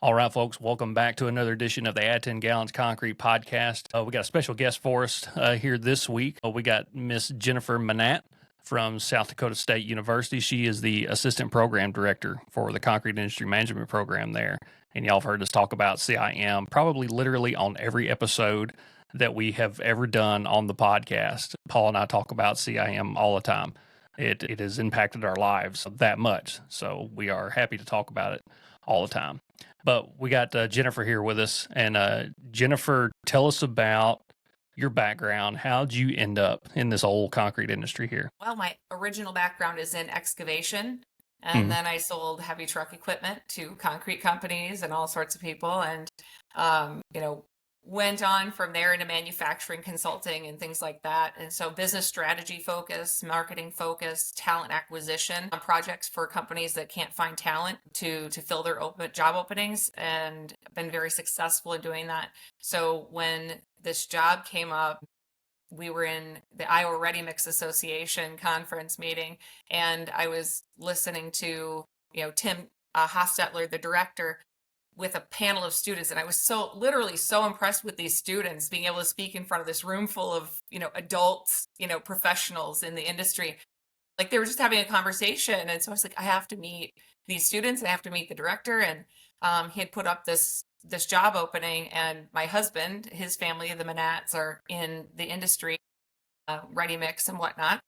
All right, folks, welcome back to another edition of the Add 10 Gallons Concrete podcast. We got a special guest for us here this week. We got Miss Jennifer Manatt from South Dakota State University. She is the Assistant Program Director for the Concrete Industry Management Program there. And y'all have heard us talk about CIM probably literally on every episode that we have ever done on the podcast. Paul and I talk about CIM all the time. It has impacted our lives that much. So we are happy to talk about it all the time. But we got Jennifer here with us. And Jennifer, tell us about your background. How'd you end up in this old concrete industry here? Well, my original background is in excavation. And then I sold heavy truck equipment to concrete companies and all sorts of people. And, went on from there into manufacturing consulting and things like that. And so business strategy focus, marketing focus, talent acquisition on projects for companies that can't find talent to fill their job openings, and been very successful in doing that. So when this job came up, we were in the Iowa Ready Mix Association conference meeting, and I was listening to, Tim Hostetler, the director, with a panel of students. And I was literally so impressed with these students being able to speak in front of this room full of, adults, professionals in the industry. Like they were just having a conversation. And so I was like, I have to meet these students. I have to meet the director. And he had put up this job opening, and my husband, his family, the Manatts, are in the industry, ready mix and whatnot.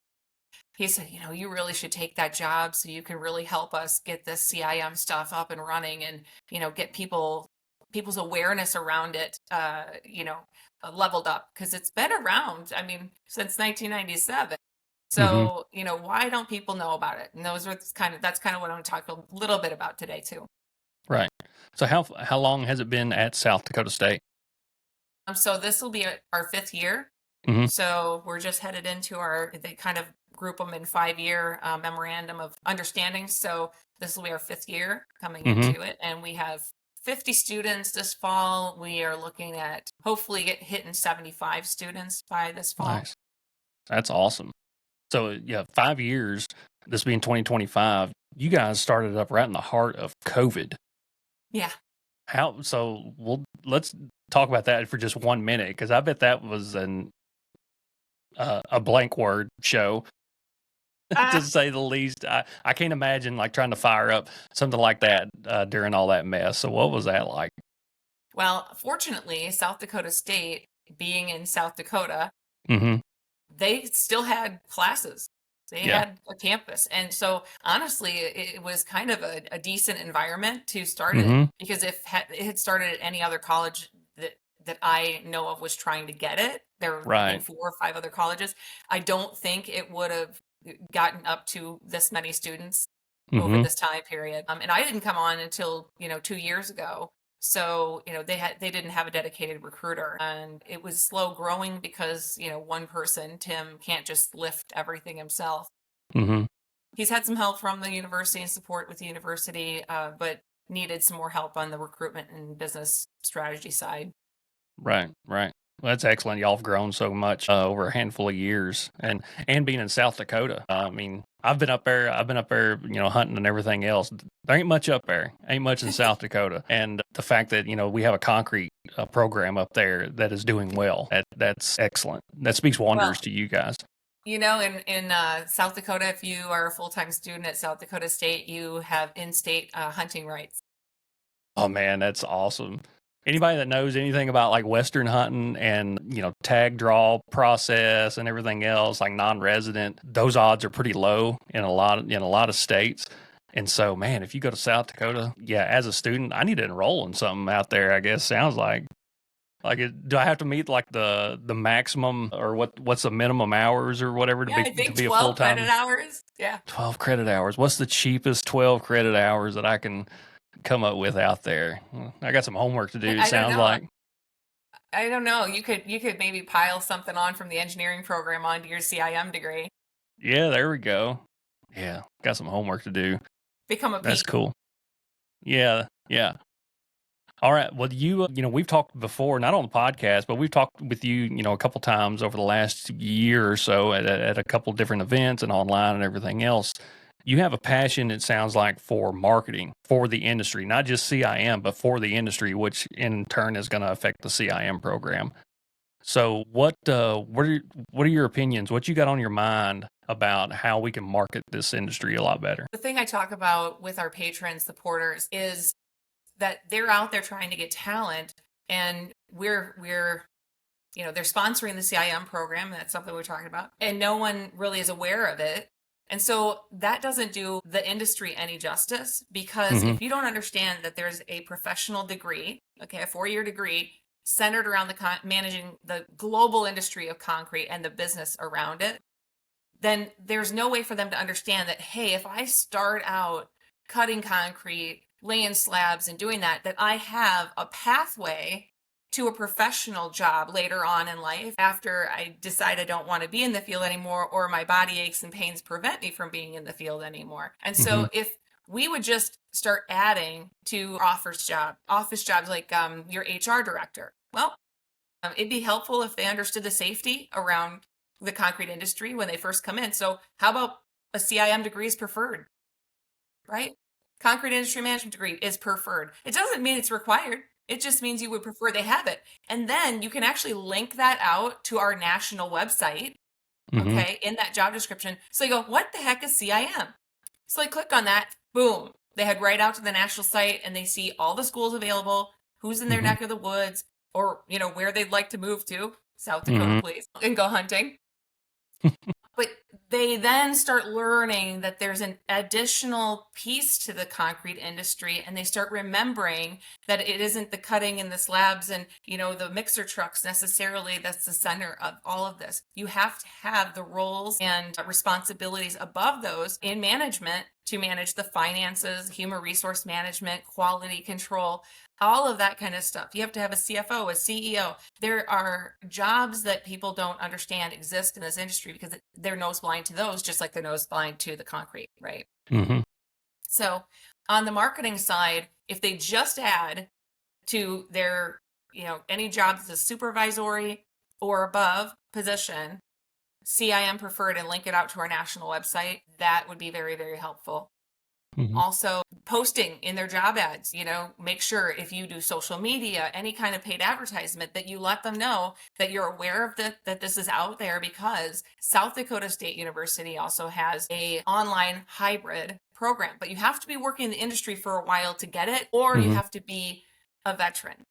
He said, you really should take that job so you can really help us get this CIM stuff up and running, and, get people's awareness around it, leveled up, because it's been around, since 1997. So, why don't people know about it? And that's kind of what I'm talking a little bit about today too. Right. So how long has it been at South Dakota State? So this will be our fifth year. Mm-hmm. So we're just headed into they kind of group them in 5-year memorandum of understanding. So this will be our fifth year coming into it. And we have 50 students this fall. We are looking at hopefully hitting 75 students by this fall. Nice. That's awesome. So yeah, 5 years, this being 2025, you guys started up right in the heart of COVID. Yeah. Let's talk about that for just 1 minute, because I bet that was a blank word show, to say the least. I can't imagine like trying to fire up something like that during all that mess. So what was that like? Well, fortunately, South Dakota State, being in South Dakota, they still had classes. They had a campus. And so honestly, it was kind of a decent environment to start it, because if it had started at any other college that I know of was trying to get it, there were I think 4 or 5 other colleges, I don't think it would have gotten up to this many students over this time period. And I didn't come on until 2 years ago. So, they didn't have a dedicated recruiter, and it was slow growing because, one person, Tim, can't just lift everything himself. He's had some help from the university and support with the university, but needed some more help on the recruitment and business strategy side. Right. Well, that's excellent. Y'all have grown so much over a handful of years, and being in South Dakota. I've been up there, hunting and everything else. There ain't much up there. Ain't much in South Dakota. And the fact that, we have a concrete program up there that is doing well, that's excellent. That speaks wonders to you guys. In South Dakota, if you are a full-time student at South Dakota State, you have in-state hunting rights. Oh man, that's awesome. Anybody that knows anything about like Western hunting and, tag draw process and everything else, like non-resident, those odds are pretty low in a lot of states. And so, man, if you go to South Dakota, as a student, I need to enroll in something out there, I guess. Sounds like do I have to meet like the maximum, or what's the minimum hours or whatever to be a 12 credit hours. Yeah. 12 credit hours. What's the cheapest 12 credit hours that I can come up with out there? I got some homework to do. Sounds like. I don't know. You could maybe pile something on from the engineering program onto your CIM degree. Yeah, there we go. Yeah, got some homework to do. Become a That's cool. Yeah. All right. Well, we've talked before, not on the podcast, but we've talked with you, a couple times over the last year or so at a couple different events and online and everything else. You have a passion, it sounds like, for marketing for the industry, not just CIM, but for the industry, which in turn is going to affect the CIM program. So, what are your opinions? What you got on your mind about how we can market this industry a lot better? The thing I talk about with our patrons, the porters, is that they're out there trying to get talent, and we're they're sponsoring the CIM program. That's something we're talking about, and no one really is aware of it. And so that doesn't do the industry any justice, because Hmm. if you don't understand that there's a professional degree, okay, a 4-year degree centered around managing the global industry of concrete and the business around it, then there's no way for them to understand that, hey, if I start out cutting concrete, laying slabs, and doing that, that I have a pathway to a professional job later on in life after I decide I don't want to be in the field anymore, or my body aches and pains prevent me from being in the field anymore. And Hmm. so if we would just start adding to office jobs like your HR director, well, it'd be helpful if they understood the safety around the concrete industry when they first come in. So how about a CIM degree is preferred, right? Concrete industry management degree is preferred. It doesn't mean it's required. It just means you would prefer they have it. And then you can actually link that out to our national website, Hmm. okay, in that job description. So you go, what the heck is CIM? So they click on that, boom. They head right out to the national site and they see all the schools available, who's in their Hmm. neck of the woods, or where they'd like to move to, South Dakota, Hmm. please, and go hunting. But they then start learning that there's an additional piece to the concrete industry, and they start remembering that it isn't the cutting and the slabs and the mixer trucks necessarily that's the center of all of this. You have to have the roles and responsibilities above those in management to manage the finances, human resource management, quality control, all of that kind of stuff. You have to have a CFO, a CEO. There are jobs that people don't understand exist in this industry because they're nose blind to those, just like they're nose blind to the concrete, right? Hmm. So on the marketing side, if they just add to their, any job that's a supervisory or above position, CIM preferred, and link it out to our national website, that would be very, very helpful. Hmm. Also, posting in their job ads, make sure if you do social media, any kind of paid advertisement, that you let them know that you're aware of that this is out there, because South Dakota State University also has a online hybrid program, but you have to be working in the industry for a while to get it, or you Hmm. have to be a veteran.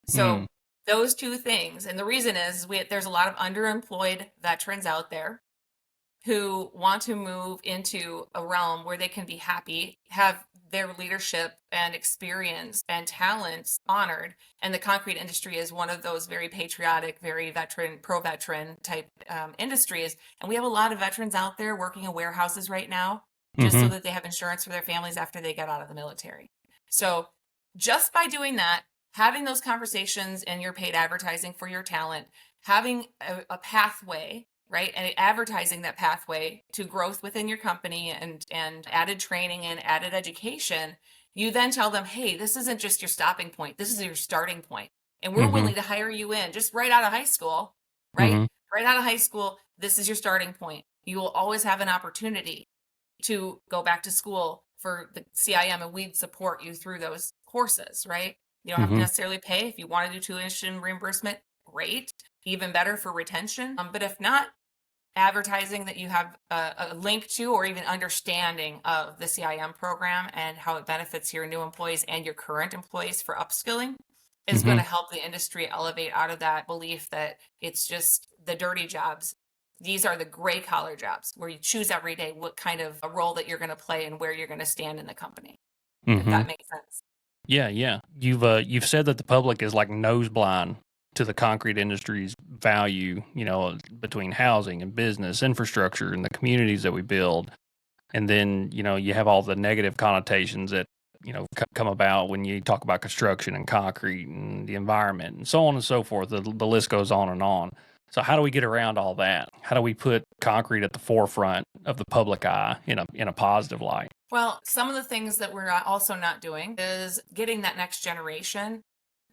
So Mm. those two things. And the reason is there's a lot of underemployed veterans out there who want to move into a realm where they can be happy, have their leadership and experience and talents honored. And the concrete industry is one of those very patriotic, very pro-veteran type industries. And we have a lot of veterans out there working in warehouses right now, just so Hmm. that they have insurance for their families after they get out of the military. So just by doing that, having those conversations in your paid advertising for your talent, having a pathway, right, and advertising that pathway to growth within your company, and added training and added education, you then tell them, hey, this isn't just your stopping point, this is your starting point, and we're Hmm. willing to hire you in just right out of high school, right? Hmm. Right out of high school, this is your starting point. You will always have an opportunity to go back to school for the CIM, and we'd support you through those courses, right? You don't have to Hmm. necessarily pay. If you want to do tuition reimbursement, great, even better for retention. But if not, advertising that you have a link to, or even understanding of the CIM program and how it benefits your new employees and your current employees for upskilling, is going Hmm. to help the industry elevate out of that belief that it's just the dirty jobs. These are the gray collar jobs where you choose every day what kind of a role that you're going to play and where you're going to stand in the company, if Hmm. that makes sense. Yeah, yeah. You've said that the public is like nose blind to the concrete industry's value, between housing and business infrastructure and the communities that we build. And then, you have all the negative connotations that, come about when you talk about construction and concrete and the environment and so on and so forth. The list goes on and on. So how do we get around all that? How do we put concrete at the forefront of the public eye in a positive light? Well, some of the things that we're also not doing is getting that next generation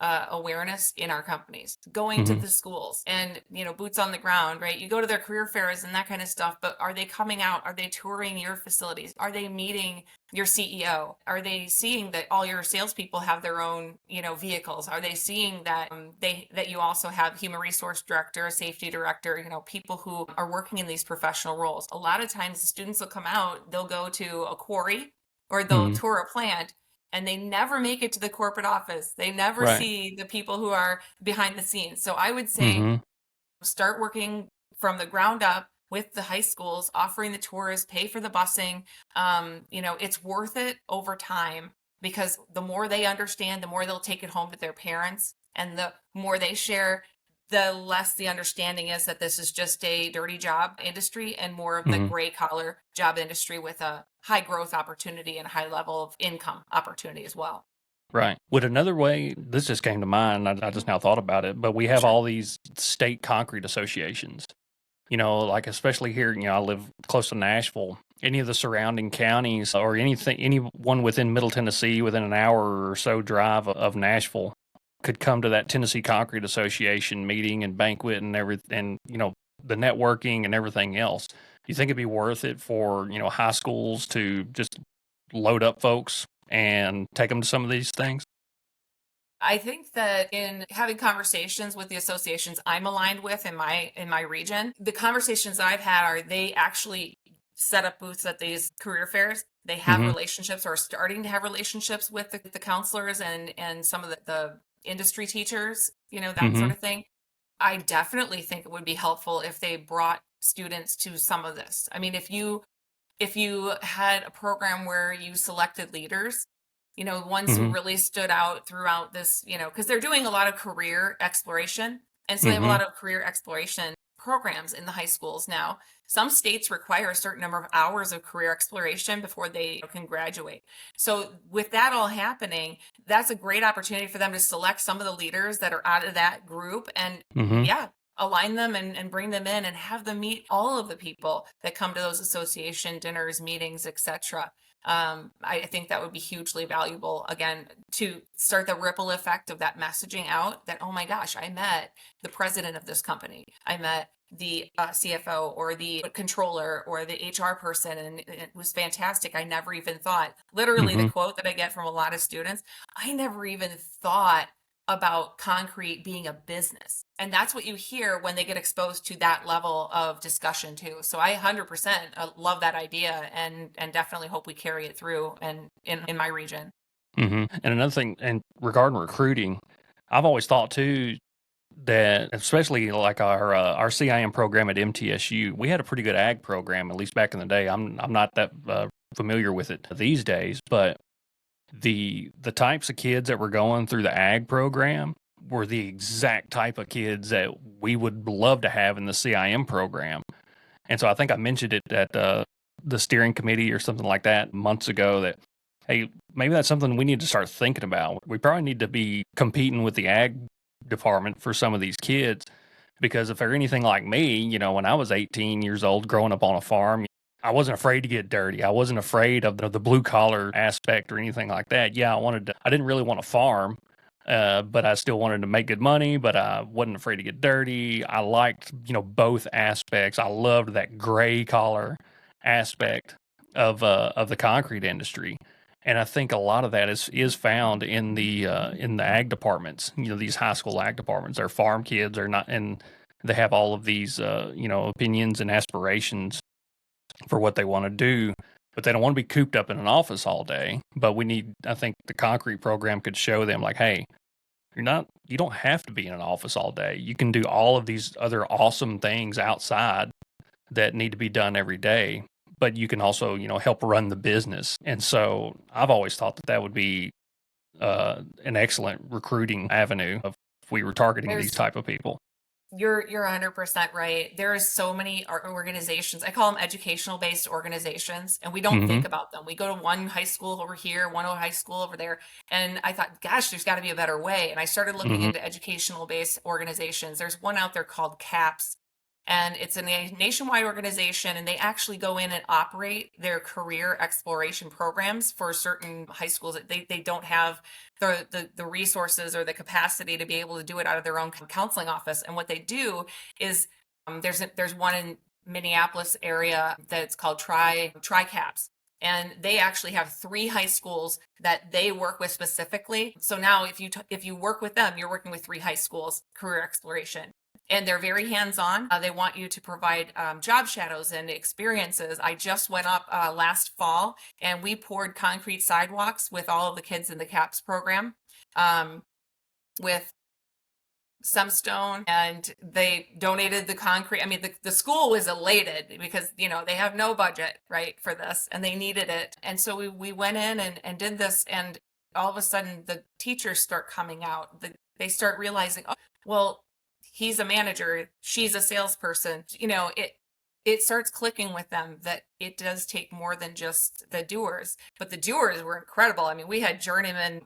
awareness in our companies, going to Mm-hmm. the schools and, boots on the ground, right? You go to their career fairs and that kind of stuff, but are they coming out? Are they touring your facilities? Are they meeting your CEO? Are they seeing that all your salespeople have their own, vehicles? Are they seeing that that you also have human resource director, a safety director, people who are working in these professional roles? A lot of times the students will come out, they'll go to a quarry or they'll Mm-hmm. tour a plant, and they never make it to the corporate office. They never Right. see the people who are behind the scenes. So I would say Mm-hmm. start working from the ground up with the high schools, offering the tours, pay for the busing. It's worth it over time, because the more they understand, the more they'll take it home to their parents, and the more they share, the less the understanding is that this is just a dirty job industry and more of the Mm-hmm. gray collar job industry with a high growth opportunity and high level of income opportunity as well. Right. Would another way, this just came to mind, I just now thought about it, but we have Sure. all these state concrete associations, like especially here, I live close to Nashville. Any of the surrounding counties or anyone within Middle Tennessee within an hour or so drive of Nashville could come to that Tennessee Concrete Association meeting and banquet and everything, and, the networking and everything else. Do you think it'd be worth it for, high schools to just load up folks and take them to some of these things? I think that in having conversations with the associations I'm aligned with in my region, the conversations that I've had are they actually set up booths at these career fairs. They have Mm-hmm. relationships or are starting to have relationships with the counselors and some of the industry teachers, that Mm-hmm. sort of thing. I definitely think it would be helpful if they brought students to some of this. I mean, if you had a program where you selected leaders, ones who Mm-hmm. really stood out throughout this, because they're doing a lot of career exploration. And so they have a Mm-hmm. lot of career exploration programs in the high schools now. Some states require a certain number of hours of career exploration before they can graduate. So with that all happening, that's a great opportunity for them to select some of the leaders that are out of that group and, Mm-hmm. yeah, align them and bring them in and have them meet all of the people that come to those association dinners, meetings, etc. I think that would be hugely valuable, again, to start the ripple effect of that messaging out that, oh my gosh, I met the president of this company. I met the CFO or the controller or the HR person, and it was fantastic. I never even thought, literally, the Mm-hmm. quote that I get from a lot of students, I never even thought about concrete being a business. And that's what you hear when they get exposed to that level of discussion too. So I 100% love that idea and definitely hope we carry it through and in my region. Mm-hmm. And another thing, and regarding recruiting, I've always thought too that, especially like our CIM program at MTSU, we had a pretty good ag program, at least back in the day. I'm not that familiar with it these days, but the types of kids that were going through the ag program were the exact type of kids that we would love to have in the CIM program. And so I think I mentioned it at the steering committee or something like that months ago that, hey, maybe that's something we need to start thinking about. We probably need to be competing with the ag department for some of these kids, because if they're anything like me, when I was 18 years old growing up on a farm, I wasn't afraid to get dirty. I wasn't afraid of the blue collar aspect or anything like that. Yeah, I didn't really want to farm, but I still wanted to make good money, but I wasn't afraid to get dirty. I liked, both aspects. I loved that gray collar aspect of the concrete industry. And I think a lot of that is found in the ag departments. These high school ag departments. They're farm kids. They're not, and they have all of these opinions and aspirations for what they want to do, but they don't want to be cooped up in an office all day. But I think the concrete program could show them like, hey, you don't have to be in an office all day. You can do all of these other awesome things outside that need to be done every day, but you can also, help run the business. And so I've always thought that would be an excellent recruiting avenue if we were targeting these There's type of people. You're 100% right. There is so many organizations. I call them educational based organizations, and we don't Mm-hmm. think about them. We go to one high school over here, one high school over there, and I thought, gosh, there's got to be a better way. And I started looking Mm-hmm. into educational based organizations. There's one out there called CAPS, And it's a nationwide organization, and they actually go in and operate their career exploration programs for certain high schools that they don't have the resources or the capacity to be able to do it out of their own counseling office. And what they do is there's one in Minneapolis area that's called TriCaps. And they actually have 3 high schools that they work with specifically. So now if you work with them, you're working with 3 high schools, career exploration. And they're very hands-on. They want you to provide job shadows and experiences. I just went up last fall, and we poured concrete sidewalks with all of the kids in the CAPS program, with some stone, and they donated the concrete. I mean, the school was elated because, they have no budget, right, for this, and they needed it. And so we went in and did this, and all of a sudden the teachers start coming out. They start realizing, oh, well, he's a manager, she's a salesperson. It starts clicking with them that it does take more than just the doers. But the doers were incredible. I mean, we had journeyman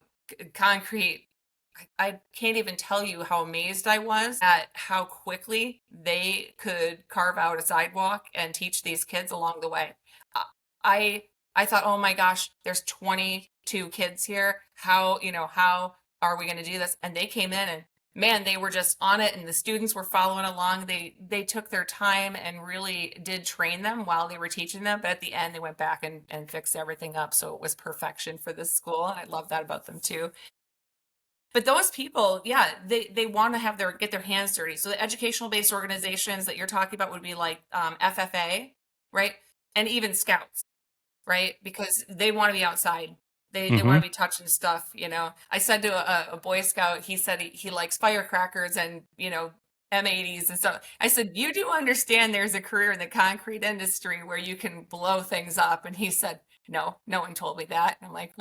concrete. I can't even tell you how amazed I was at how quickly they could carve out a sidewalk and teach these kids along the way. I thought, oh my gosh, there's 22 kids here. How are we going to do this? And they came in, and man, they were just on it, and the students were following along. They took their time and really did train them while they were teaching them. But at the end, they went back and fixed everything up. So it was perfection for this school. And I love that about them too. But those people, yeah, they want to get their hands dirty. So the educational based organizations that you're talking about would be like FFA, right? And even Scouts, right? Because they want to be outside. They want to be touching stuff, I said to a Boy Scout, he said he likes firecrackers and, M80s and stuff. I said, you do understand there's a career in the concrete industry where you can blow things up. And he said, no one told me that. And I'm like,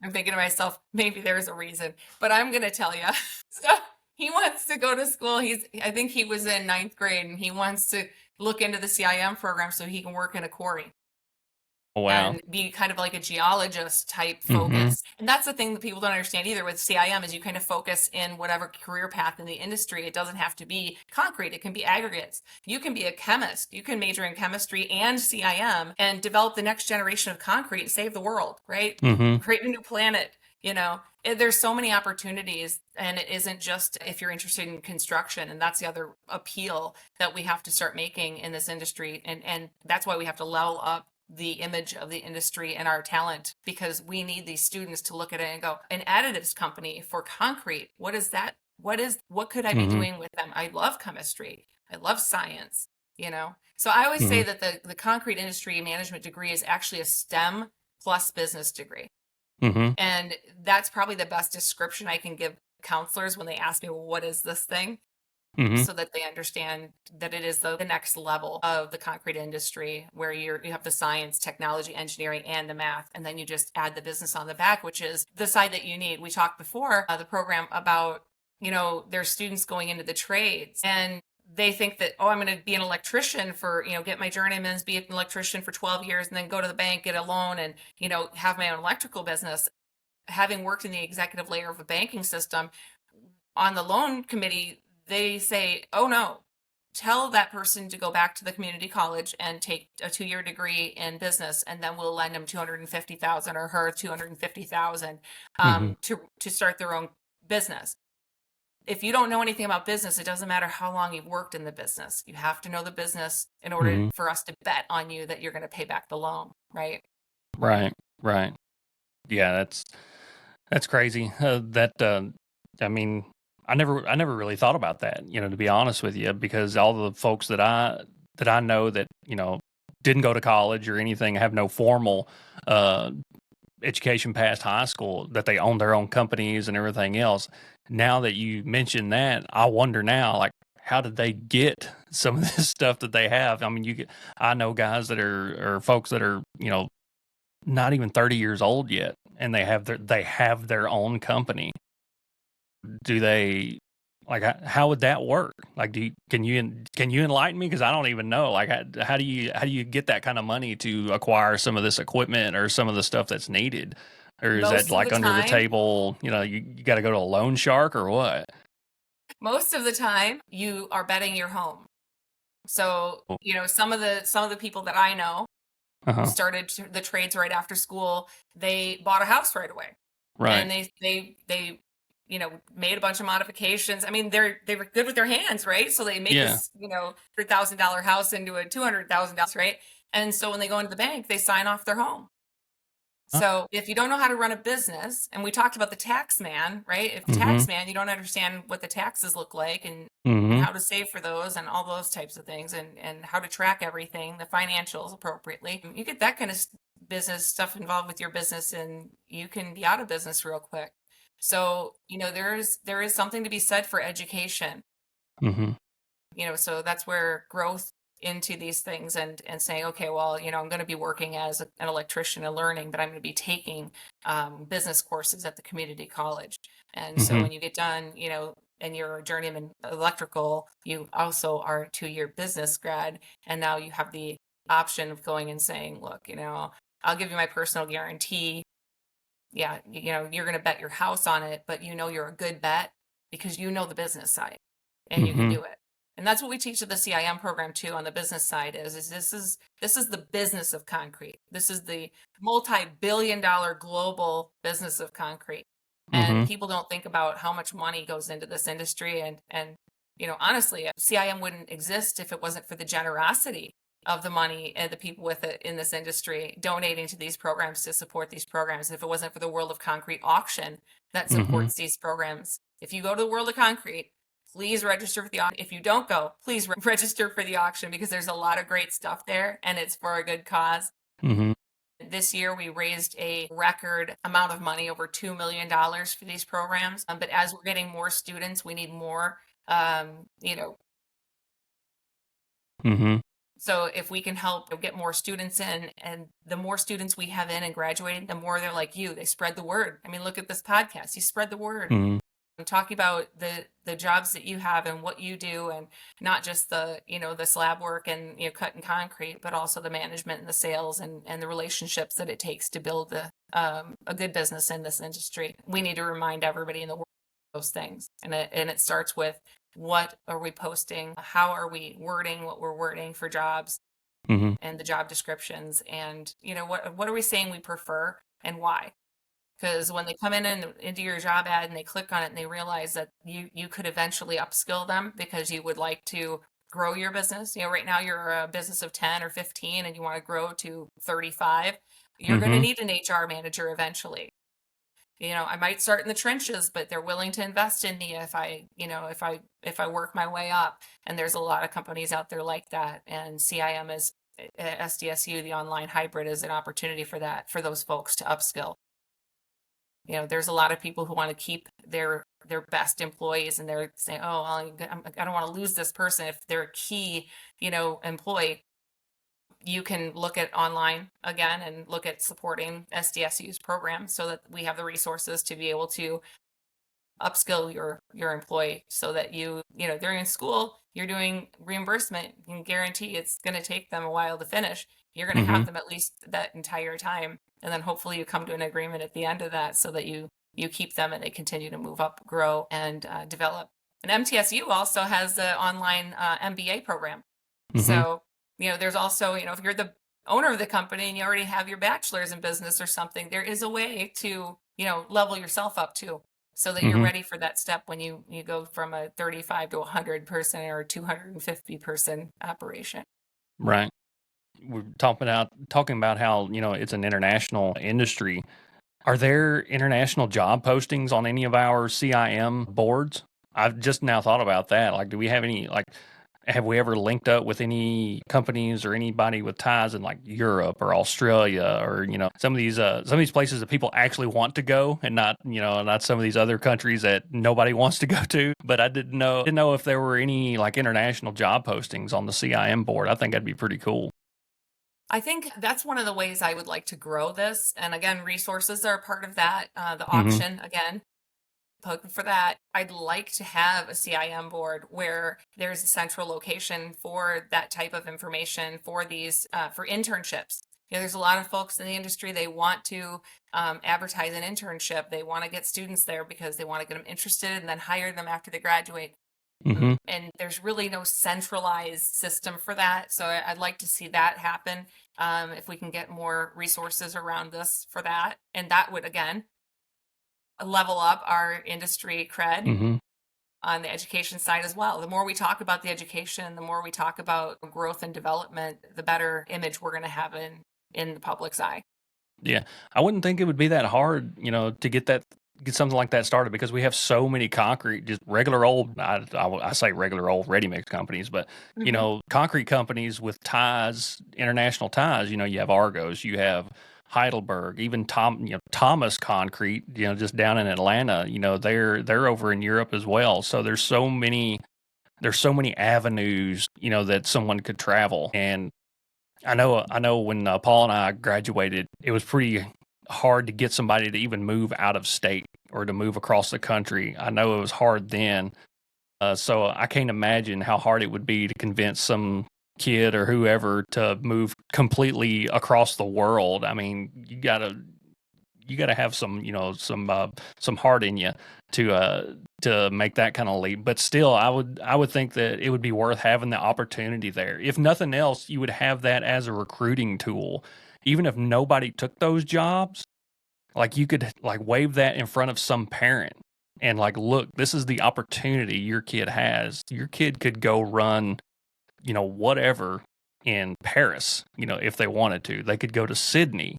I'm thinking to myself, maybe there's a reason, but I'm going to tell you. So he wants to go to school. I think he was in 9th grade, and he wants to look into the CIM program so he can work in a quarry. Wow. And be kind of like a geologist type focus. And that's the thing that people don't understand either with CIM is you kind of focus in whatever career path in the industry. It doesn't have to be concrete. It can be aggregates. You can be a chemist. You can major in chemistry and CIM and develop the next generation of concrete and save the world, right? Create a new planet. There's so many opportunities, and it isn't just if you're interested in construction. And that's the other appeal that we have to start making in this industry. And that's why we have to level up the image of the industry and our talent, because we need these students to look at it and go, an additives company for concrete, what is that? What could I be doing with them? I love chemistry. I love science, So I always say that the concrete industry management degree is actually a STEM plus business degree. And that's probably the best description I can give counselors when they ask me, well, what is this thing? So that they understand that it is the next level of the concrete industry, where you have the science, technology, engineering, and the math, and then you just add the business on the back, which is the side that you need. We talked before the program about, there's students going into the trades, and they think that, oh, I'm going to be an electrician for, get my journeyman's, be an electrician for 12 years, and then go to the bank, get a loan, and, have my own electrical business. Having worked in the executive layer of a banking system, on the loan committee, they say, oh no, tell that person to go back to the community college and take a 2-year degree in business, and then we'll lend them $250,000 or her $250,000 to start their own business. If you don't know anything about business, it doesn't matter how long you've worked in the business. You have to know the business in order for us to bet on you that you're going to pay back the loan, right? Right. Yeah, that's crazy. I mean, I never really thought about that, to be honest with you, because all the folks that I know that, didn't go to college or anything, have no formal education past high school, that they own their own companies and everything else. Now that you mention that, I wonder now, like, how did they get some of this stuff that they have? I mean, I know guys that or folks that are, not even 30 years old yet, and they have their own company. Do they, like, how would that work? Like, can you enlighten me? Because I don't even know. Like, how do you get that kind of money to acquire some of this equipment or some of the stuff that's needed? Or is that like under the table? You got to go to a loan shark or what? Most of the time, you are betting your home. So, Cool. some of the people that I know who Uh-huh. started the trades right after school, they bought a house right away. Right. And they made a bunch of modifications. I mean, they were good with their hands, right? So they make Yeah. this, $100,000 house into a $200,000, right? And so when they go into the bank, they sign off their home. Uh, So if you don't know how to run a business, and we talked about the tax man, right? If mhm. tax man, you don't understand what the taxes look like and Mhm. how to save for those and all those types of things and how to track everything, the financials appropriately. You get that kind of business stuff involved with your business and you can be out of business real quick. So, there is something to be said for education, Mhm. so that's where growth into these things and saying, okay, well, I'm going to be working as an electrician and learning, but I'm going to be taking business courses at the community college. And so Mhm. when you get done, and you're a journeyman electrical, you also are a 2-year business grad. And now you have the option of going and saying, look, I'll give you my personal guarantee. Yeah, you're going to bet your house on it, but you're a good bet because you know the business side and you can Mhm. do it. And that's what we teach at the CIM program too on the business side is this is the business of concrete. This is the multi-billion-dollar global business of concrete. And Mhm. people don't think about how much money goes into this industry and honestly, CIM wouldn't exist if it wasn't for the generosity of the money and the people with it in this industry donating to these programs to support these programs. If it wasn't for the World of Concrete auction that Mhm. supports these programs, if you go to the World of Concrete, please register for the auction. If you don't go, please register for the auction because there's a lot of great stuff there and it's for a good cause. Mhm. This year, we raised a record amount of money, over $2 million for these programs. But as we're getting more students, we need more, um, you know, Mhm. So if we can help get more students in, and the more students we have in and graduating, the more they're like you, they spread the word. I mean, look at this podcast. You spread the word. Mhm. I'm talking about the jobs that you have and what you do, and not just the slab work and cutting concrete, but also the management and the sales and the relationships that it takes to build a good business in this industry. We need to remind everybody in the world of those things, and it starts with what are we posting, how are we wording what we're wording for jobs Mhm. and the job descriptions, and what are we saying we prefer and why. Because when they come in and into your job ad and they click on it and they realize that you could eventually upskill them because you would like to grow your business. Right now you're a business of 10 or 15 and you want to grow to 35. You're going to Mhm. need an HR manager eventually. I might start in the trenches, but they're willing to invest in me if I work my way up. And there's a lot of companies out there like that. And CIM is SDSU, the online hybrid, is an opportunity for that, for those folks to upskill. There's a lot of people who want to keep their best employees, and they're saying, "Oh, well, I don't want to lose this person." If they're a key, employee, you can look at online again and look at supporting SDSU's program so that we have the resources to be able to upskill your employee so that they're in school, you're doing reimbursement, you can guarantee it's going to take them a while to finish. You're going to have Mhm. them at least that entire time, and then hopefully you come to an agreement at the end of that so that you keep them and they continue to move up, grow, and develop. And MTSU also has the online MBA program. Mhm. So there's also if you're the owner of the company and you already have your bachelor's in business or something, there is a way to level yourself up too so that you're Mhm. ready for that step when you go from a 35 to 100 person or 250 person operation. Right. We're talking about how, it's an international industry. Are there international job postings on any of our CIM boards? I've just now thought about that. Like, do we have any, like, have we ever linked up with any companies or anybody with ties in like Europe or Australia or, some of these places that people actually want to go and not some of these other countries that nobody wants to go to. But I didn't know if there were any like international job postings on the CIM board. I think that'd be pretty cool. I think that's one of the ways I would like to grow this. And again, resources are a part of that. The Mm-hmm. auction, again, for that, I'd like to have a CIM board where there's a central location for that type of information for these for internships. There's a lot of folks in the industry, they want to advertise an internship. They want to get students there because they want to get them interested and then hire them after they graduate. Hmm. And there's really no centralized system for that. So I'd like to see that happen, if we can get more resources around this for that. And that would, again, level up our industry cred Hmm. on the education side as well. The more we talk about the education, the more we talk about growth and development, the better image we're going to have in the public's eye. Yeah, I wouldn't think it would be that hard, to get something like that started because we have so many concrete, just regular old. I say regular old ready mix companies, but Hmm. concrete companies with ties, international ties. You have Argos, you have Heidelberg, even Thomas Concrete. Just down in Atlanta. They're over in Europe as well. So there's so many avenues, that someone could travel. And I know when Paul and I graduated, it was pretty hard to get somebody to even move out of state or to move across the country. I know it was hard then. So I can't imagine how hard it would be to convince some kid or whoever to move completely across the world. I mean, you gotta have some heart in you to make that kind of leap. But still, I would think that it would be worth having the opportunity there. If nothing else, you would have that as a recruiting tool. Even if nobody took those jobs, like you could like wave that in front of some parent and like, look, this is the opportunity your kid has. Your kid could go run, whatever in Paris, if they wanted to. They could go to Sydney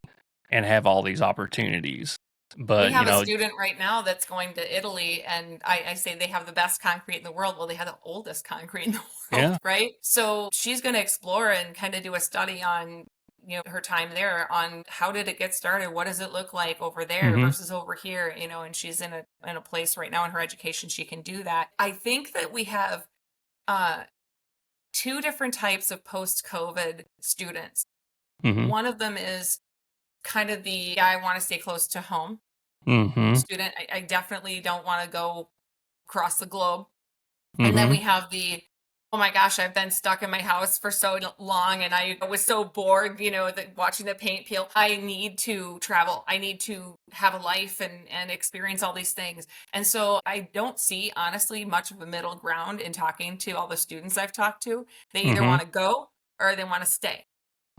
and have all these opportunities. We But, have a student right now that's going to Italy, and I say they have the best concrete in the world. Well, they have the oldest concrete in the world, yeah. right? So she's going to explore and kind of do a study on, her time there, on how did it get started? What does it look like over there Mhm. versus over here? And she's in a place right now in her education she can do that. I think that we have uh, two different types of post-COVID students. Mhm. One of them is kind of the, yeah, I want to stay close to home Mhm. student. I definitely don't want to go across the globe. And then we Mhm. have the, oh my gosh, I've been stuck in my house for so long and I was so bored, watching the paint peel. I need to travel. I need to have a life and experience all these things. And so I don't see, honestly, much of a middle ground in talking to all the students I've talked to. They either Mhm. want to go or they want to stay.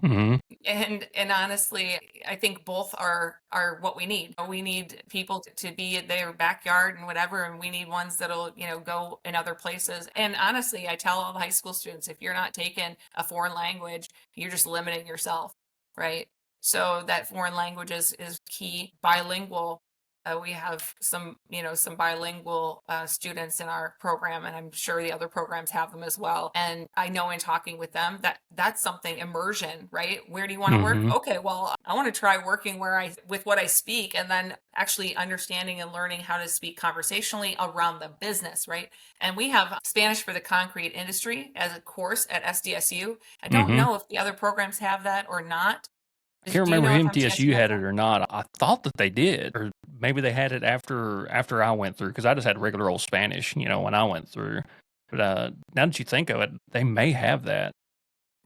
Mhm. And honestly, I think both are what we need. We need people to be in their backyard and whatever, and we need ones that'll, go in other places. And honestly, I tell all the high school students, if you're not taking a foreign language, you're just limiting yourself, right? So that foreign language is key. Bilingual. We have some bilingual students in our program, and I'm sure the other programs have them as well. And I know in talking with them that's something. Immersion, right? Where do you want to work? Mhm. Okay, well, I want to try working with what I speak, and then actually understanding and learning how to speak conversationally around the business, right? And we have Spanish for the concrete industry as a course at SDSU. I don't Mhm. know if the other programs have that or not. I can't Do you remember know if if MTSU MTSU has had it that? or not. I thought that they did, or maybe they had it after I went through because I just had regular old Spanish, when I went through. But now that you think of it, they may have that.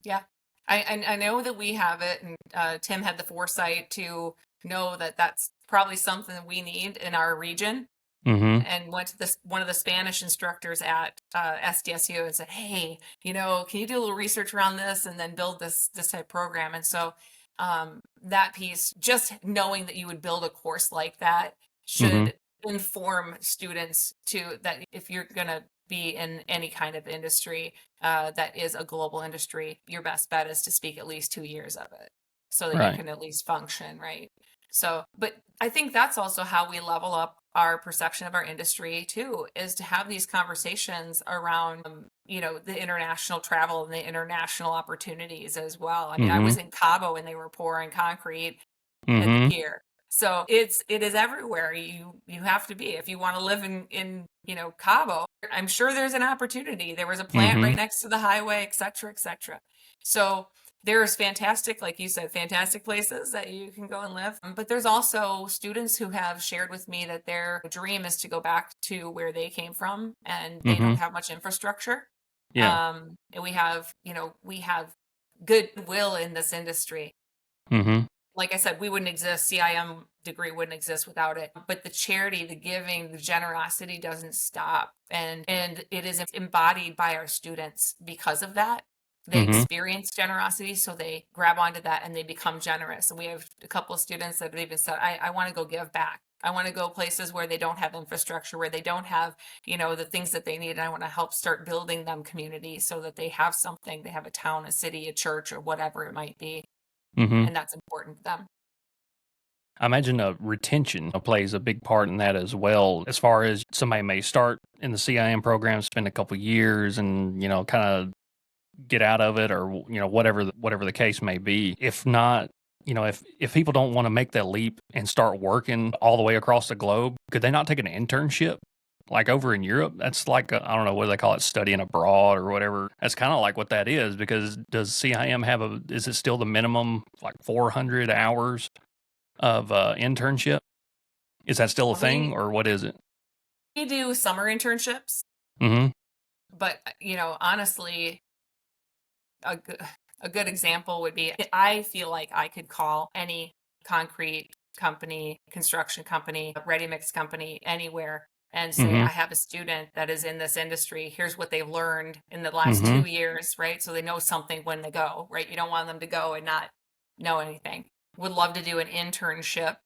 Yeah. I know that we have it, and Tim had the foresight to know that that's probably something that we need in our region, Mhm. and went to this one of the Spanish instructors at SDSU and said, "Hey, can you do a little research around this and then build this type program?" And so that piece, just knowing that you would build a course like that, Mhm. should inform students to that if you're gonna be in any kind of industry that is a global industry, your best bet is to speak at least 2 years of it so that you Right. can at least function, right? So, but I think that's also how we level up our perception of our industry too, is to have these conversations around, the international travel and the international opportunities as well. I mean, I was Mhm. in Cabo and they were pouring concrete at the Mhm. pier. So it is everywhere. You have to be if you want to live in Cabo. I'm sure there's an opportunity. There was a plant right Mhm. next to the highway, et cetera, et cetera. So there's fantastic, like you said, fantastic places that you can go and live. But there's also students who have shared with me that their dream is to go back to where they came from, and they don't Mhm. have much infrastructure. Yeah. And we have goodwill in this industry. Mhm. like I said, we wouldn't exist. CIM degree wouldn't exist without it. But the charity, the giving, the generosity doesn't stop. And it is embodied by our students because of that. They Mm-hmm. experience generosity, so they grab onto that and they become generous. And we have a couple of students that have even said, I want to go give back. I want to go places where they don't have infrastructure, where they don't have, the things that they need. And I want to help start building them communities so that they have something. They have a town, a city, a church, or whatever it might be. Mm-hmm. And that's important to them. I imagine retention plays a big part in that as well. As far as somebody may start in the CIM program, spend a couple years, and kind of get out of it, or whatever the case may be. If not, if people don't want to make that leap and start working all the way across the globe, could they not take an internship? Like over in Europe, that's like I don't know, what do they call it, studying abroad or whatever. That's kind of like what that is, because does CIM is it still the minimum like 400 hours of internship? Is that still a thing, or what is it? We do summer internships, Mm-hmm. but honestly, a, a good example would be, I feel like I could call any concrete company, construction company, ready mix company, anywhere and say, Mm-hmm. I have a student that is in this industry. Here's what they've learned in the last Mm-hmm. 2 years, right? So they know something when they go, right? You don't want them to go and not know anything. Would love to do an internship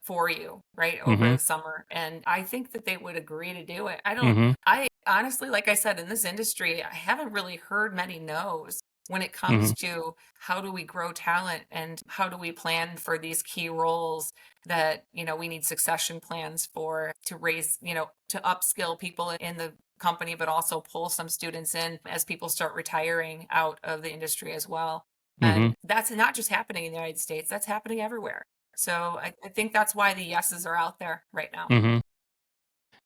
for you, right, over Mm-hmm. the summer. And I think that they would agree to do it. Mm-hmm. I honestly, like I said, in this industry, I haven't really heard many no's when it Mm-hmm. comes to how do we grow talent and how do we plan for these key roles that we need succession plans for, to raise, to upskill people in the company, but also pull some students in as people start retiring out of the industry as well. Mm-hmm. And that's not just happening in the United States, that's happening everywhere. So I think that's why the yeses are out there right now. Mm-hmm.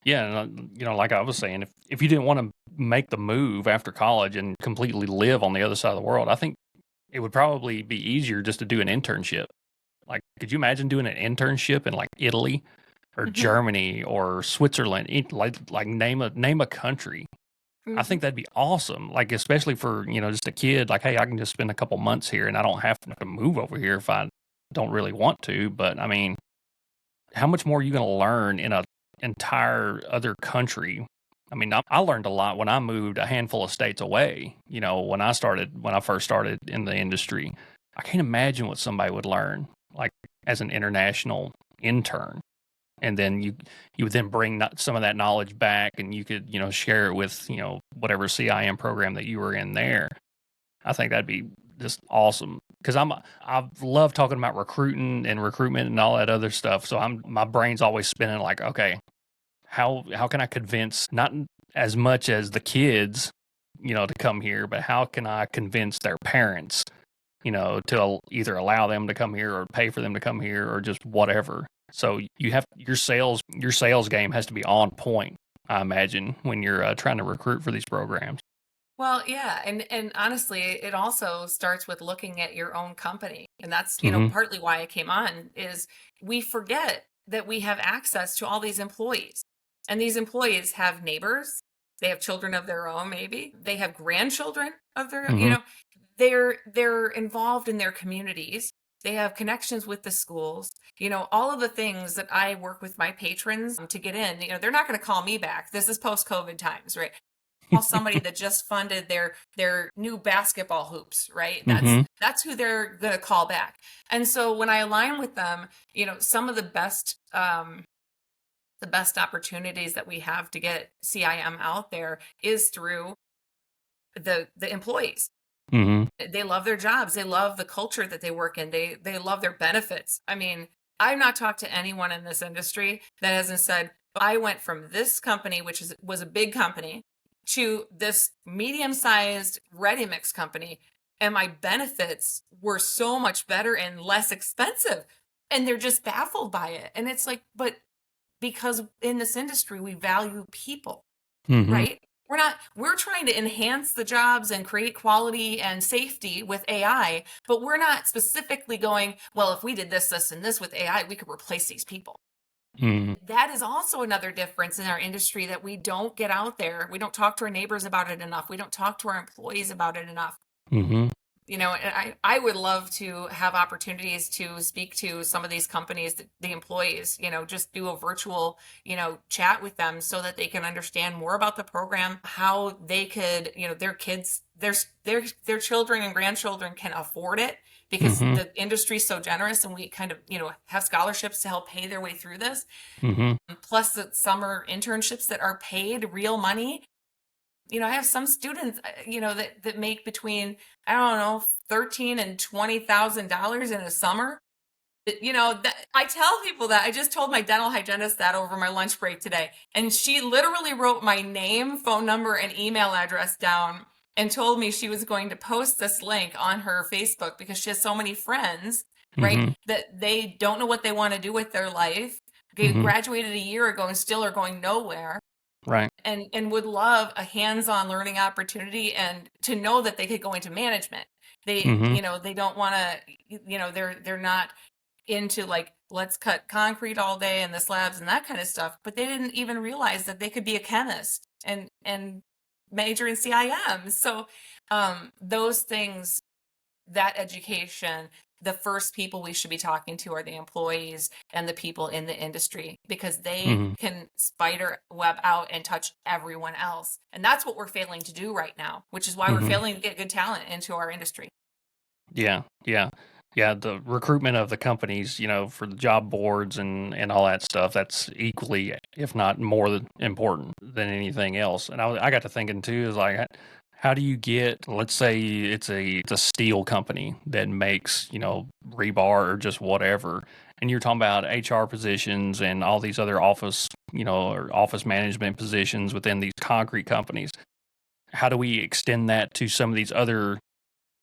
Yeah, and like I was saying, if you didn't want to make the move after college and completely live on the other side of the world, I think it would probably be easier just to do an internship. Like, could you imagine doing an internship in like Italy or Hmm. Germany or Switzerland? Like name a country. I Hmm. think that'd be awesome. Like, especially for just a kid. Like, hey, I can just spend a couple months here, and I don't have to move over here if I don't really want to. But I mean, how much more are you going to learn in a entire other country? I mean, I learned a lot when I moved a handful of states away. When I first started in the industry, I can't imagine what somebody would learn like as an international intern. And then you would then bring some of that knowledge back, and you could share it with whatever CIM program that you were in there. I think that'd be just awesome, because I love talking about recruiting and recruitment and all that other stuff. So my brain's always spinning like, okay, how can I convince, not as much as the kids, to come here, but how can I convince their parents, to either allow them to come here or pay for them to come here or just whatever. So your sales game has to be on point, I imagine, when you're trying to recruit for these programs. Well, yeah, and honestly, it also starts with looking at your own company. And that's, Hmm. partly why I came on, is we forget that we have access to all these employees. And these employees have neighbors, they have children of their own, maybe. They have grandchildren of their, Hmm. they're involved in their communities. They have connections with the schools, all of the things that I work with my patrons to get in. They're not going to call me back. This is post-COVID times, right? Call somebody that just funded their new basketball hoops, right? That's Hmm. that's who they're going to call back. And so when I align with them, some of the best opportunities that we have to get CIM out there is through the employees. Hmm. They love their jobs, they love the culture that they work in, they love their benefits. I mean, I've not talked to anyone in this industry that hasn't said, I went from this company, which was a big company, to this medium-sized ready mix company, and my benefits were so much better and less expensive. And they're just baffled by it. And it's like, but because in this industry we value people, Hmm. right? We're trying to enhance the jobs and create quality and safety with AI, but we're not specifically going, well, if we did this, this, and this with AI, we could replace these people. Hmm. That is also another difference in our industry that we don't get out there. We don't talk to our neighbors about it enough. We don't talk to our employees about it enough. Hmm. And I would love to have opportunities to speak to some of these companies, the employees, just do a virtual, chat with them so that they can understand more about the program, how they could, their kids, their children and grandchildren can afford it because Mm-hmm. the industry's so generous and we kind of, have scholarships to help pay their way through this. Mm-hmm. Plus the summer internships that are paid real money. I have some students, that make between, I don't know, $13,000 and $20,000 in a summer. I tell people that. I just told my dental hygienist that over my lunch break today, and she literally wrote my name, phone number, and email address down, and told me she was going to post this link on her Facebook because she has so many friends, right, Mm-hmm. that they don't know what they want to do with their life. They Mm-hmm. graduated a year ago and still are going nowhere Right. and would love a hands-on learning opportunity and to know that they could go into management. They, Mm-hmm. they don't want to, they're not into like, let's cut concrete all day in the slabs and that kind of stuff, but they didn't even realize that they could be a chemist and major in CIM. So those things, that education, the first people we should be talking to are the employees and the people in the industry because they Mm-hmm. can spider web out and touch everyone else. And that's what we're failing to do right now, which is why we're Mm-hmm. failing to get good talent into our industry. Yeah. Yeah. Yeah. The recruitment of the companies, for the job boards and all that stuff, that's equally, if not more important than anything else. And I got to thinking too, is like, how do you get, let's say it's a steel company that makes, rebar or just whatever, and you're talking about HR positions and all these other office, or office management positions within these concrete companies. How do we extend that to some of these other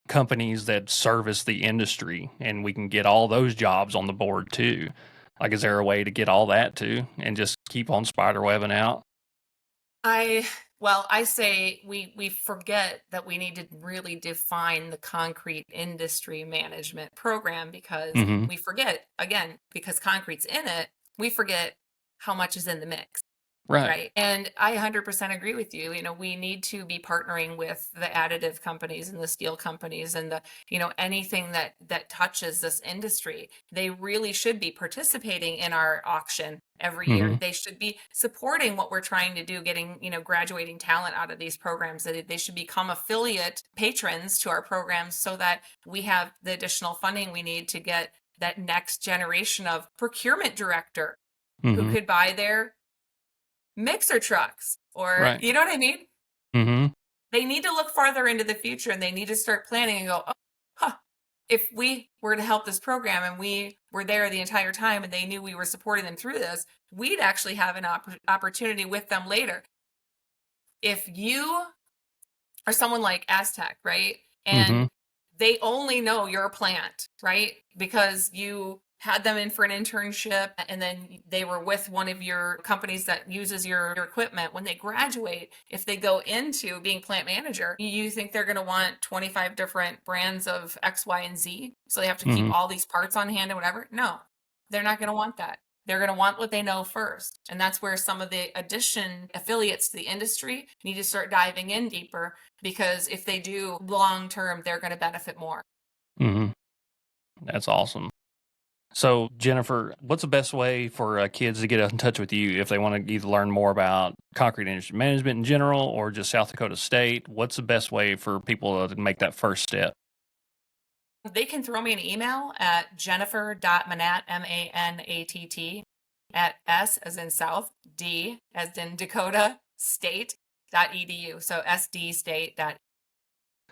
companies that service the industry and we can get all those jobs on the board too? Like, is there a way to get all that too and just keep on spider webbing out? I say we forget that we need to really define the concrete industry management program because Mm-hmm. we forget, again, because concrete's in it, we forget how much is in the mix. Right. Right. And I 100% agree with you. We need to be partnering with the additive companies and the steel companies and anything that touches this industry. They really should be participating in our auction every year. Mm-hmm. They should be supporting what we're trying to do, getting, graduating talent out of these programs. They should become affiliate patrons to our programs so that we have the additional funding we need to get that next generation of procurement director who Mm-hmm. could buy their mixer trucks or Right. you know what I mean? Mm-hmm. They need to look farther into the future and they need to start planning and go, oh, huh, if we were to help this program and we were there the entire time and they knew we were supporting them through this, we'd actually have an opportunity with them later. If you are someone like Aztec, right? Mm-hmm. And they only know your plant, right? Because you had them in for an internship and then they were with one of your companies that uses your equipment. When they graduate, if they go into being plant manager, you think they're going to want 25 different brands of X, Y, and Z? So they have to keep Mm-hmm. all these parts on hand and whatever? No, they're not going to want that. They're going to want what they know first. And that's where some of the addition affiliates to the industry need to start diving in deeper because if they do long term, they're going to benefit more. Mm-hmm. That's awesome. So, Jennifer, what's the best way for kids to get in touch with you if they want to either learn more about concrete industry management in general or just South Dakota State? What's the best way for people to make that first step? They can throw me an email at jennifer.manatt, Manatt, at S as in South, D as in Dakota State.edu. So sdstate.edu.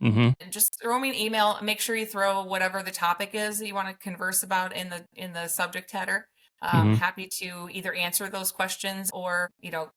Mm-hmm. And just throw me an email. Make sure you throw whatever the topic is that you want to converse about in the subject header. Mm-hmm. Happy to either answer those questions or,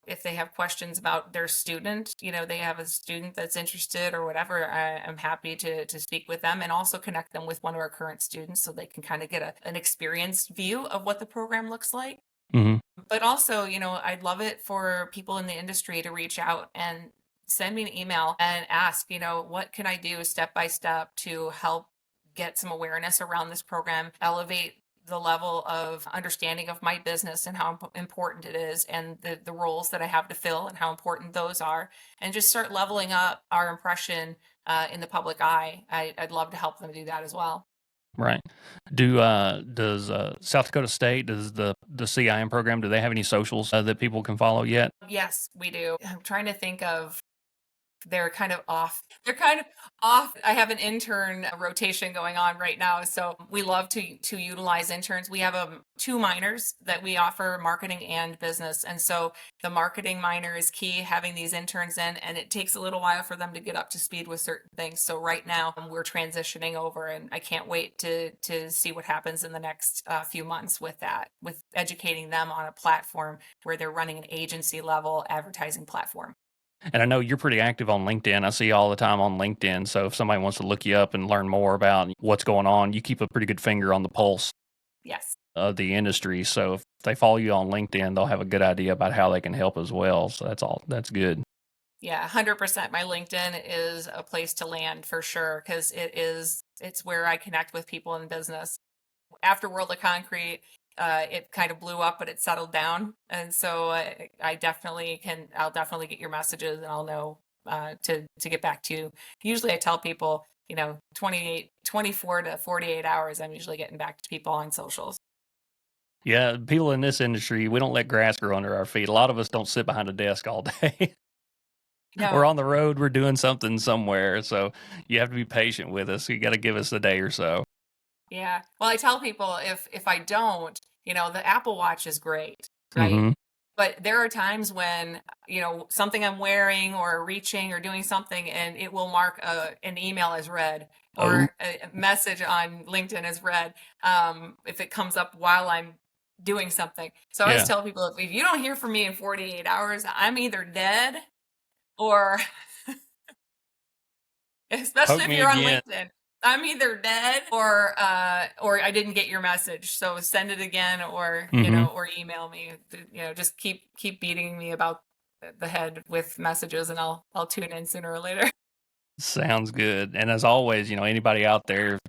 if they have questions about their student, they have a student that's interested or whatever, I'm happy to speak with them and also connect them with one of our current students so they can kind of get an experienced view of what the program looks like. Mm-hmm. But also, I'd love it for people in the industry to reach out and send me an email and ask, what can I do step by step to help get some awareness around this program, elevate the level of understanding of my business and how important it is and the roles that I have to fill and how important those are, and just start leveling up our impression in the public eye, I'd love to help them do that as well. Right. Does South Dakota State, does the CIM program, do they have any socials that people can follow yet? Yes, we do. I'm trying to think of they're kind of off. They're kind of off. I have an intern rotation going on right now, so we love to utilize interns. We have two minors that we offer, marketing and business, and so the marketing minor is key. Having these interns in, and it takes a little while for them to get up to speed with certain things. So right now we're transitioning over, and I can't wait to see what happens in the next few months with that, with educating them on a platform where they're running an agency level advertising platform. And I know you're pretty active on LinkedIn. I see you all the time on LinkedIn. So if somebody wants to look you up and learn more about what's going on, you keep a pretty good finger on the pulse Yes. of the industry. So if they follow you on LinkedIn, they'll have a good idea about how they can help as well. So that's good. Yeah, 100%. My LinkedIn is a place to land for sure because it's where I connect with people in business. After World of Concrete, it kind of blew up, but it settled down. And so I'll definitely get your messages and I'll know to get back to you. Usually I tell people, 24 to 48 hours, I'm usually getting back to people on socials. Yeah, people in this industry, we don't let grass grow under our feet. A lot of us don't sit behind a desk all day. We're No, on the road, we're doing something somewhere. So you have to be patient with us. You got to give us a day or so. yeah. Well, I tell people if I don't, the Apple Watch is great, right? Hmm. But there are times when, something I'm wearing or reaching or doing something and it will mark an email as read Oh, or a message on LinkedIn as read if it comes up while I'm doing something. So I always yeah. tell people if you don't hear from me in 48 hours, I'm either dead or especially Poke if me you're on again. LinkedIn. I'm either dead or I didn't get your message. So send it again or Hmm. or email me. Just keep beating me about the head with messages and I'll tune in sooner or later. Sounds good. And as always, anybody out there,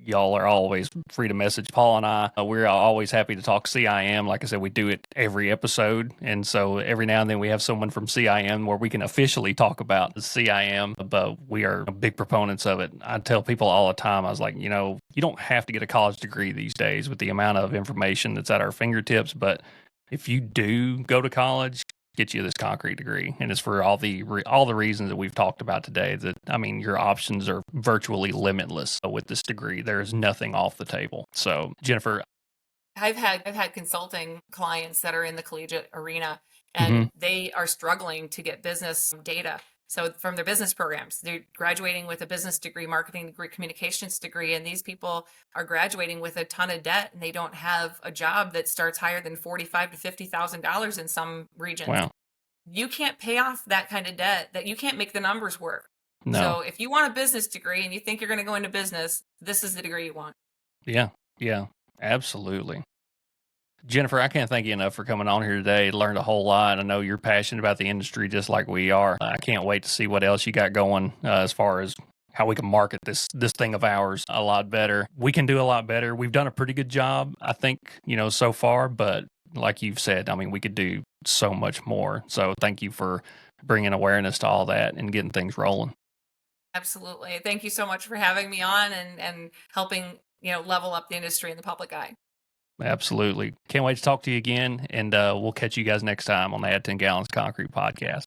y'all are always free to message Paul and I. We're always happy to talk CIM. Like I said, we do it every episode. And so every now and then we have someone from CIM where we can officially talk about the CIM, but we are big proponents of it. I tell people all the time, I was like, you don't have to get a college degree these days with the amount of information that's at our fingertips. But if you do go to college, get you this concrete degree, and it's for all the reasons that we've talked about today. That I mean, your options are virtually limitless with this degree. There is nothing off the table. So, Jennifer. I've had consulting clients that are in the collegiate arena and Mhm. they are struggling to get business data. So from their business programs, they're graduating with a business degree, marketing degree, communications degree, and these people are graduating with a ton of debt and they don't have a job that starts higher than $45 to $50,000 in some regions. Wow. You can't pay off that kind of debt, that you can't make the numbers work. No. So if you want a business degree and you think you're going to go into business, this is the degree you want. Yeah. Yeah. Absolutely. Jennifer, I can't thank you enough for coming on here today. Learned a whole lot. I know you're passionate about the industry just like we are. I can't wait to see what else you got going as far as how we can market this thing of ours a lot better. We can do a lot better. We've done a pretty good job, I think, so far. But like you've said, I mean, we could do so much more. So thank you for bringing awareness to all that and getting things rolling. Absolutely. Thank you so much for having me on and helping, level up the industry in the public eye. Absolutely. Can't wait to talk to you again. And we'll catch you guys next time on the Add 10 Gallons Concrete podcast.